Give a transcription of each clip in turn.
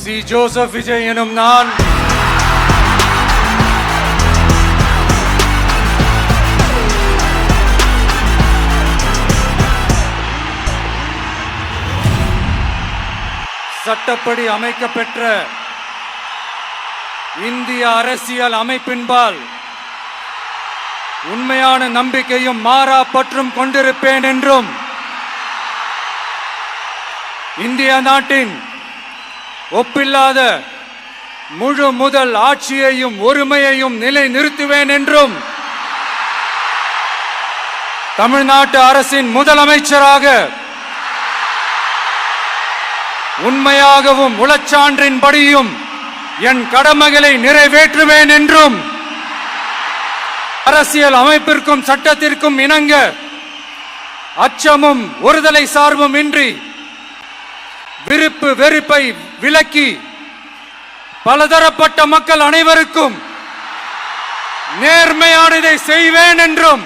C. Joseph Vijay எனும் நான் சட்டப்படி அமைக்கப்பெற்ற இந்திய அரசியல் அமைப்பின்பால் உண்மையான நம்பிக்கையும் மாறா பற்றும் கொண்டிருப்பேன் என்றும் இந்திய நாட்டின் ஒப்பில்லாத முழு முதல் ஆட்சியையும் ஒருமையையும் நிலை நிறுத்துவேன் என்றும் தமிழ்நாட்டு அரசின் முதலமைச்சராக உண்மையாகவும் உளச்சான்றின்படியும் என் கடமைகளை நிறைவேற்றுவேன் என்றும் அரசியல் அமைப்பிற்கும் சட்டத்திற்கும் இணங்க அச்சமும் ஒருதலை சார்பும் இன்றி விருப்பு வெறுப்பை விலக்கி பலதரப்பட்ட மக்கள் அனைவருக்கும் நேர்மையானதை செய்வேன் என்றும்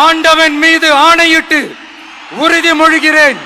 ஆண்டவன் மீது ஆணையிட்டு உறுதிமொழிகிறேன்.